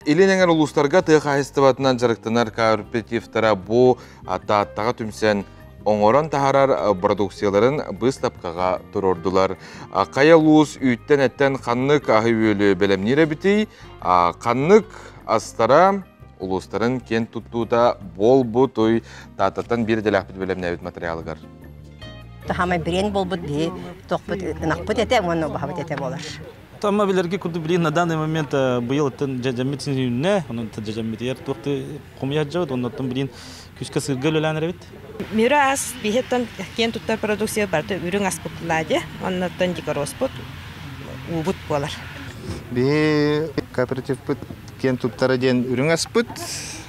Илинеңер улустарга тыга хастыбатынан жарыктанар кооперативтара бу аттаға түмсен оңорон тахарар продукцияларын быстапкага турордулар. Кая луус үйттен эттен каннык ахы үйөлі белемнире бити, каннык астара улустарын кен туттууда болбу той тататтан бир делахбит белемнебит материалыгар. Тахамай брен болбут би, тохбут нахбут эте, оны бахбут эте болар. Тамма билерге курду билин на данный момент быйыл жажамит синне, онун жажамит ер тохты кумя жабыт, оннотон билин күскө сыргыл өлөнөрөбүт. Мюра ас бихеттен кен туттар продукция барды үрүң аспыттылады, оннотон дикороспут убут болар. Би кооператив бут кен туттары ден үрүң аспыт,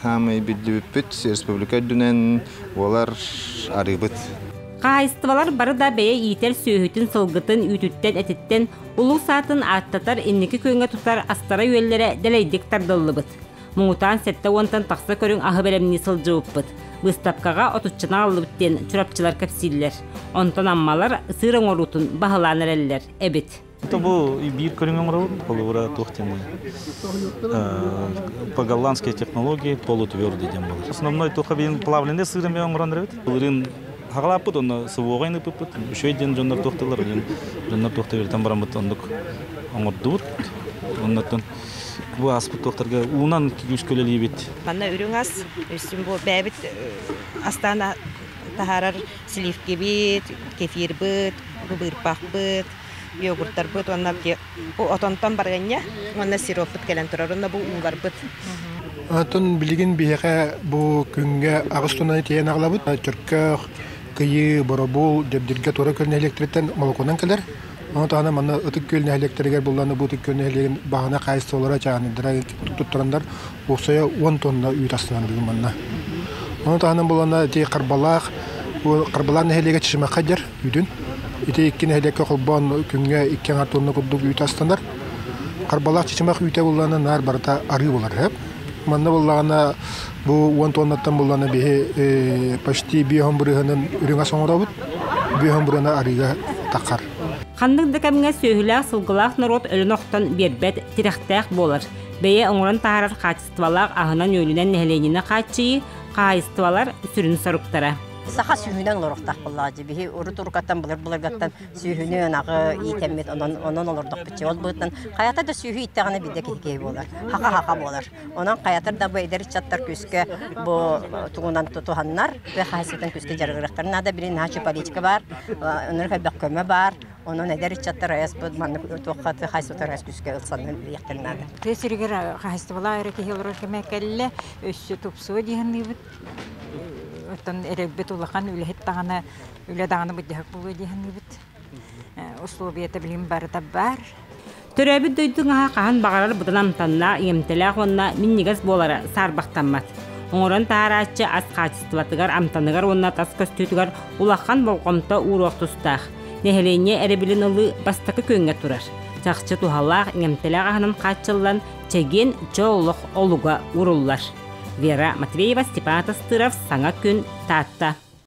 хамы бидүппүт республика дүнен олар арыбыт. Кайыстывалар бары да бәе иетер сөйхүтін сылгытын үтүттен әтіттен улу сатын аттатар инники көңе тұтар астара үйеллері дәлейдік тардылыбыт. Мұңытан сәтті онтан тақсы көрің ағы бәлемні сылжуыппыт. Бұстапқаға отуччына алыбыттен чүрапчылар кәпсилер. Онтан аммалар сырың орутын бағыланыр әлілер. Әбет. Бұл бир көрің оңырауын, бұл ұра тоқтен по-голландские технологии полутвердый дем был. Основной тоқа бейін плавленде сырын бей оңырандыр. Хагалапыт, оны сывуғайны пыпыт. Үшөй ден жондар тоқтылар, жондар тоқта берден барамыт, ондық оңырдуыр. Оннаттан бұл аспыт тоқтарға уынан күш көлелі бет. Манна үрің ас, үстін бұл бәбіт астана тахарар сливки бет, кефир бет, бұбырпақ бет, йогурттар бет, онна отонтан барғанья, онна сироп бет кәлен тұрар, онна бұл уңғар бет. Атын билигин бияка бу күнгө агыстунан тиен аглабыт. Түркө кыйы боробул дебдирге тора көлнө электритен молоконан келер. Аны тана мана ытык көлнө электригер булланы бу тик көлнө элеген багына кайсылара чаганы дирай туттурандар. Оксая 10 тонна үйт астынан деген манна. Аны тана булана ти карбалак, бу карбаланы элеге чишме кадер үйдүн. Ити иккине элекке колбон күнгө 2 тонна кудук үйт астандар. Карбалак чишме үйтө булланы нар барта ары булар хеп. Манна буллагана бу 10 тоннаттан булланы бе почти биомбрыгынын үрүңө соңурабыт. Биомбрына арыга такар. Хандык декемге сөйүләк сылгылак народ өлөнөктөн бербет тирехтәк болар. Бәе оңран таарар качествалак агынан өйлүнен нехленине качы, кайыстывалар сүрүн саруктара. Саха сүйүнен лорохтак буллажы бихи уру туркаттан буларгаттан сүйүнөн агы итемет онон олордок бичи ол бытын каята да сүйү иттегане бидде кекей болар хака болар онан каятар да бейдер чаттар күскө бу тугунан тутуханнар ve хайсетен күскө жаргырактарына да бирин хачы политика бар өнөргө баккөмө бар онон эдер чаттар аяс бу маны тохат хайсетер аяс күскө ылсанын яктырнады тесиргер хайстыбала эреке хилрор кемекелле өссө тупсу дигенибит Оттан эребет улахан үлехет тагана үле даганы бутяк булу дигенибит. Условията билим бар да бар. Төрөбүт дөйдүңа каан багарар бутанам танна эмтелак онна миннигес болара сарбактанмат. Оңорон таарачы ас качестватыгар амтаныгар онна тас көстүтүгар улахан болгомто уроктустак. Нехелене эребилин ылы бастакы көңгө турар. Жакчы тухаллак эмтелак анын качыллан чеген жоолук олуга уруллар. Вера Матвеева, Степан Тастыров, Саңа күн, Татта.